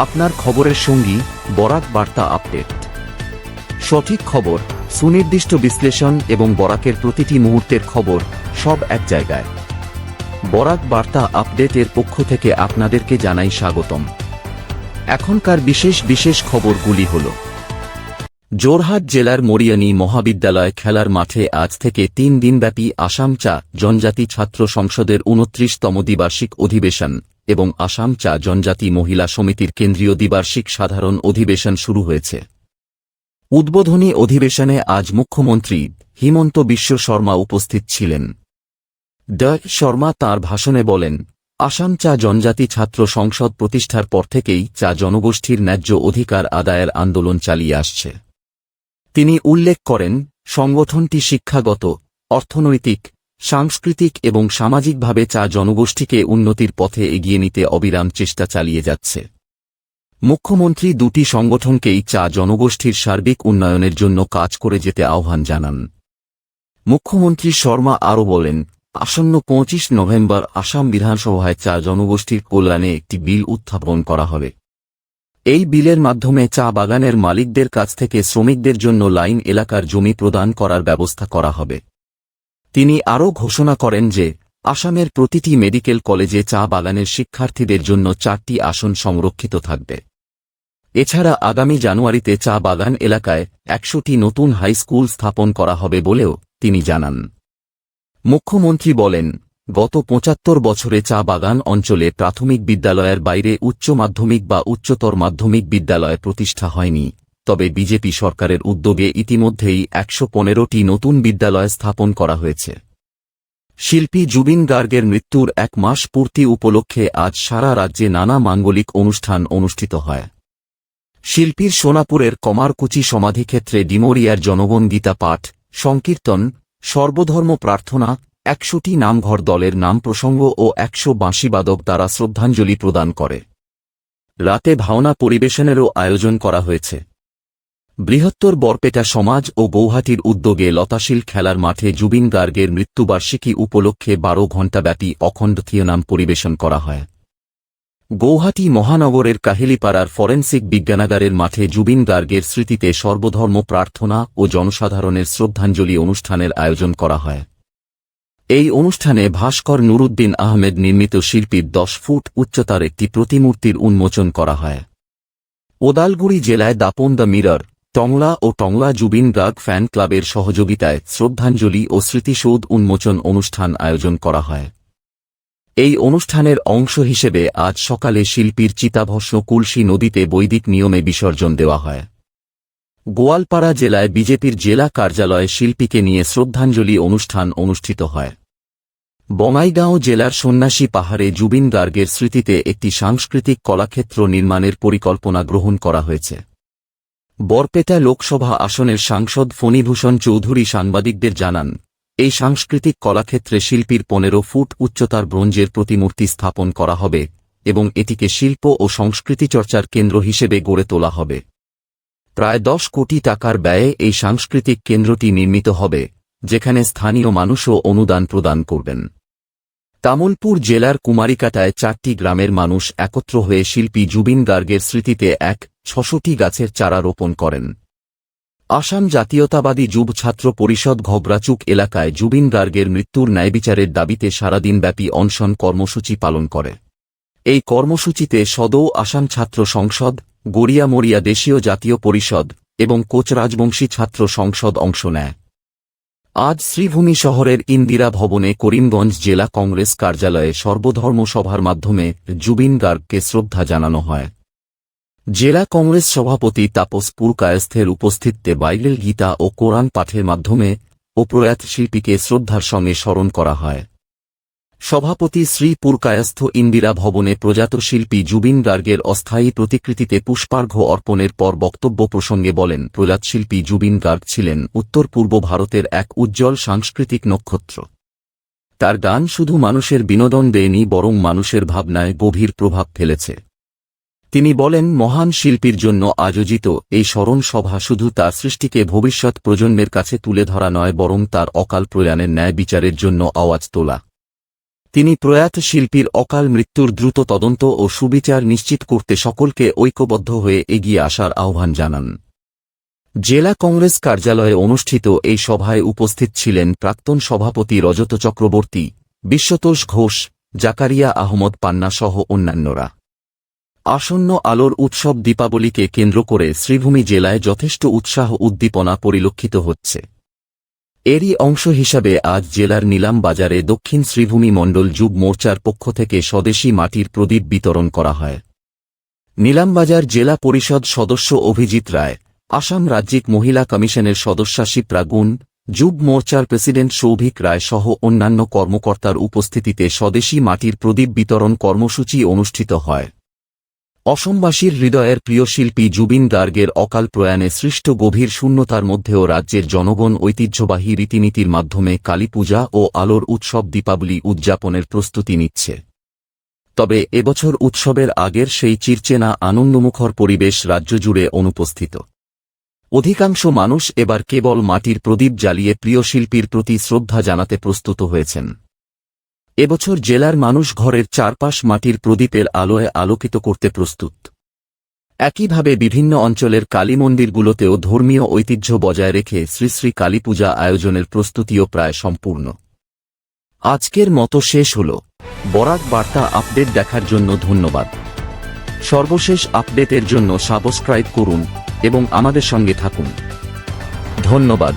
আপনার খবরের সঙ্গী বরাক বার্তা আপডেট। সঠিক খবর, সুনির্দিষ্ট বিশ্লেষণ এবং বরাকের প্রতিটি মুহূর্তের খবর সব এক জায়গায়। বরাক বার্তা আপডেটের পক্ষ থেকে আপনাদেরকে জানাই স্বাগতম। এখনকার বিশেষ খবরগুলি হল: জোরহাট জেলার মরিয়ানী মহাবিদ্যালয় খেলার মাঠে আজ থেকে ৩ দিনব্যাপী আসাম চা জনজাতি ছাত্র সংসদের ২৯তম দ্বিবার্ষিক অধিবেশন এবং আসাম চা জনজাতি মহিলা সমিতির কেন্দ্রীয় দ্বিবার্ষিক সাধারণ অধিবেশন শুরু হয়েছে। উদ্বোধনী অধিবেশনে আজ মুখ্যমন্ত্রী হিমন্ত বিশ্ব শর্মা উপস্থিত ছিলেন। শর্মা তাঁর ভাষণে বলেন, আসাম চা জনজাতি ছাত্র সংসদ প্রতিষ্ঠার পর থেকেই চা জনগোষ্ঠীর ন্যায্য অধিকার আদায়ের আন্দোলন চালিয়ে আসছে। তিনি উল্লেখ করেন, সংগঠনটি শিক্ষাগত, অর্থনৈতিক, সাংস্কৃতিক এবং সামাজিকভাবে চা জনগোষ্ঠীকে উন্নতির পথে এগিয়ে নিতে অবিরাম চেষ্টা চালিয়ে যাচ্ছে। মুখ্যমন্ত্রী দুটি সংগঠনকেই চা জনগোষ্ঠীর সার্বিক উন্নয়নের জন্য কাজ করে যেতে আহ্বান জানান। মুখ্যমন্ত্রী শর্মা আরও বলেন, আসন্ন ২৫ নভেম্বর আসাম বিধানসভায় চা জনগোষ্ঠীর কল্যাণে একটি বিল উত্থাপন করা হবে। এই বিলের মাধ্যমে চা বাগানের মালিকদের কাছ থেকে শ্রমিকদের জন্য লাইন এলাকার জমি প্রদান করার ব্যবস্থা করা হবে। তিনি আরও ঘোষণা করেন যে আসামের প্রতিটি মেডিকেল কলেজে চা বাগানের শিক্ষার্থীদের জন্য ৪টি আসন সংরক্ষিত থাকবে। এছাড়া আগামী জানুয়ারিতে চা বাগান এলাকায় ১০০টি নতুন হাই স্কুল স্থাপন করা হবে বলেও তিনি জানান। মুখ্যমন্ত্রী বলেন, গত ৭৫ বছরে চা বাগান অঞ্চলে প্রাথমিক বিদ্যালয়ের বাইরে উচ্চ মাধ্যমিক বা উচ্চতর মাধ্যমিক বিদ্যালয় প্রতিষ্ঠা হয়নি, তবে বিজেপি সরকারের উদ্যোগে ইতিমধ্যেই ১১৫টি নতুন বিদ্যালয় স্থাপন করা হয়েছে। শিল্পী জুবিন গার্গের মৃত্যুর ১ মাস পূর্তি উপলক্ষে আজ সারা রাজ্যে নানা মাঙ্গলিক অনুষ্ঠান অনুষ্ঠিত হয়। শিল্পীর সোনাপুরের কমারকুচি সমাধিক্ষেত্রে ডিমোরিয়ার জনগণ গীতা পাঠ, সংকীর্তন, সর্বধর্ম প্রার্থনা, ১০০টি নামঘর দলের নাম প্রসঙ্গ ও ১০০ বাঁশিবাদক দ্বারা শ্রদ্ধাঞ্জলি প্রদান করে। রাতে ভাওনা পরিবেশনেরও আয়োজন করা হয়েছে। বৃহত্তর বরপেটা সমাজ ও গৌহাটির উদ্যোগে লতাশিল খেলার মাঠে জুবিন গার্গের মৃত্যুবার্ষিকী উপলক্ষে ১২ ঘণ্টাব্যাপী অখণ্ড থিওনাম পরিবেশন করা হয়। গৌহাটি মহানগরের কাহিলিপাড়ার ফরেন্সিক বিজ্ঞানাগারের মাঠে জুবিন গার্গের স্মৃতিতে সর্বধর্ম প্রার্থনা ও জনসাধারণের শ্রদ্ধাঞ্জলি অনুষ্ঠানের আয়োজন করা হয়। এই অনুষ্ঠানে ভাস্কর নুরুদ্দিন আহমেদ নির্মিত শিল্পীর ১০ ফুট উচ্চতার একটি প্রতিমূর্তির উন্মোচন করা হয়। ওদালগুড়ি জেলায় দাপন দ্য মিরর, টংলা ও টংলা জুবিন গার্গ ফ্যান ক্লাবের সহযোগিতায় শ্রদ্ধাঞ্জলি ও স্মৃতিসৌধ উন্মোচন অনুষ্ঠান আয়োজন করা হয়। এই অনুষ্ঠানের অংশ হিসেবে আজ সকালে শিল্পীর চিতাভস্ম কুলসি নদীতে বৈদিক নিয়মে বিসর্জন দেওয়া হয়। গোয়ালপাড়া জেলায় বিজেপির জেলা কার্যালয়ে শিল্পীকে নিয়ে শ্রদ্ধাঞ্জলি অনুষ্ঠান অনুষ্ঠিত হয়। বঙাইগাঁও জেলার সন্ন্যাসী পাহাড়ে জুবিন গার্গের স্মৃতিতে একটি সাংস্কৃতিক কলাক্ষেত্র নির্মাণের পরিকল্পনা গ্রহণ করা হয়েছে। বরপেটা লোকসভা আসনের সাংসদ ফণীভূষণ চৌধুরী সাংবাদিকদের জানান, এই সাংস্কৃতিক কলাক্ষেত্রে শিল্পীর ১৫ ফুট উচ্চতার ব্রোঞ্জের প্রতিমূর্তি স্থাপন করা হবে এবং এটিকে শিল্প ও সংস্কৃতি চর্চার কেন্দ্র হিসেবে গড়ে তোলা হবে। প্রায় ১০ কোটি টাকার ব্যয়ে এই সাংস্কৃতিক কেন্দ্রটি নির্মিত হবে, যেখানে স্থানীয় মানুষও অনুদান প্রদান করবেন। তামুলপুর জেলার কুমারিকাটায় ৪টি গ্রামের মানুষ একত্র হয়ে শিল্পী জুবিন গার্গের স্মৃতিতে ৬০০টি গাছের চারা রোপণ করেন। আসাম জাতীয়তাবাদী যুব ছাত্র পরিষদ ঘবরাচুক এলাকায় জুবিন গার্গের মৃত্যুর ন্যায়বিচারের দাবিতে সারাদিনব্যাপী অনশন কর্মসূচি পালন করে। এই কর্মসূচিতে সদৌ আসাম ছাত্র সংসদ, গড়িয়া মরিয়া দেশীয় জাতীয় পরিষদ এবং কোচ রাজবংশী ছাত্র সংসদ অংশ নেয়। আজ শ্রীভূমি শহরের ইন্দিরা ভবনে করিমগঞ্জ জেলা কংগ্রেস কার্যালয়ে সর্বধর্ম সভার মাধ্যমে জুবিন গার্গকে শ্রদ্ধা জানানো হয়। জেলা কংগ্রেস সভাপতি তাপস পুরকায়স্থের উপস্থিতিতে বাইবেল, গীতা ও কোরআন পাঠের মাধ্যমে ও প্রয়াত শিল্পীকে শ্রদ্ধার সঙ্গে স্মরণ করা হয়। সভাপতি শ্রী পুরকায়স্থ ইন্দিরা ভবনে প্রয়াত শিল্পী জুবিন গার্গের অস্থায়ী প্রতিকৃতিতে পুষ্পার্ঘ্য অর্পণের পর বক্তব্য প্রসঙ্গে বলেন, প্রয়াত শিল্পী জুবিন গার্গ ছিলেন উত্তর পূর্ব ভারতের এক উজ্জ্বল সাংস্কৃতিক নক্ষত্র। তার গান শুধু মানুষের বিনোদন দেয়নি, বরং মানুষের ভাবনায় গভীর প্রভাব ফেলেছে। তিনি বলেন, মহান শিল্পীর জন্য আয়োজিত এই স্মরণ সভা শুধু তার সৃষ্টিকে ভবিষ্যৎ প্রজন্মের কাছে তুলে ধরা নয়, বরং তার অকাল প্রয়াণের ন্যায় বিচারের জন্য আওয়াজ তোলা। তিনি প্রয়াত শিল্পীর অকাল মৃত্যুর দ্রুত তদন্ত ও সুবিচার নিশ্চিত করতে সকলকে ঐক্যবদ্ধ হয়ে এগিয়ে আসার আহ্বান জানান। জেলা কংগ্রেস কার্যালয়ে অনুষ্ঠিত এই সভায় উপস্থিত ছিলেন প্রাক্তন সভাপতি রজত চক্রবর্তী, বিশ্বতোষ ঘোষ, জাকারিয়া আহমদ পান্না সহ অন্যান্যরা। আসন্ন আলোর উৎসব দীপাবলিকে কেন্দ্র করে শ্রীভূমি জেলায় যথেষ্ট উৎসাহ উদ্দীপনা পরিলক্ষিত হচ্ছে। এরই অংশ হিসাবে আজ জেলার নিলাম বাজারে দক্ষিণ শ্রীভূমি মণ্ডল যুব মোর্চার পক্ষ থেকে স্বদেশী মাটির প্রদীপ বিতরণ করা হয়। নিলামবাজার জেলা পরিষদ সদস্য অভিজিৎ রায়, আসাম রাজ্যিক মহিলা কমিশনের সদস্যা শিপ্রা গুণ, যুব মোর্চার প্রেসিডেন্ট সৌভিক রায় সহ অন্যান্য কর্মকর্তার উপস্থিতিতে স্বদেশী মাটির প্রদীপ বিতরণ কর্মসূচি অনুষ্ঠিত হয়। অসমবাসীর হৃদয়ের প্রিয় শিল্পী জুবিন গার্গের অকাল প্রয়াণে সৃষ্ট গভীর শূন্যতার মধ্যেও রাজ্যের জনগণ ঐতিহ্যবাহী রীতিনীতির মাধ্যমে কালীপূজা ও আলোর উৎসব দীপাবলি উদযাপনের প্রস্তুতি নিচ্ছে। তবে এবছর উৎসবের আগের সেই চিরচেনা আনন্দমুখর পরিবেশ রাজ্য জুড়ে অনুপস্থিত। অধিকাংশ মানুষ এবার কেবল মাটির প্রদীপ জ্বালিয়ে প্রিয় শিল্পীর প্রতি শ্রদ্ধা জানাতে প্রস্তুত হয়েছেন। এবছর জেলার মানুষ ঘরের চারপাশ মাটির প্রদীপের আলোয় আলোকিত করতে প্রস্তুত। একইভাবে বিভিন্ন অঞ্চলের কালী মন্দিরগুলোতেও ধর্মীয় ঐতিহ্য বজায় রেখে শ্রী শ্রী কালীপূজা আয়োজনের প্রস্তুতিও প্রায় সম্পূর্ণ। আজকের মতো শেষ হল। বরাক বার্তা আপডেট দেখার জন্য ধন্যবাদ। সর্বশেষ আপডেটের জন্য সাবস্ক্রাইব করুন এবং আমাদের সঙ্গে থাকুন। ধন্যবাদ।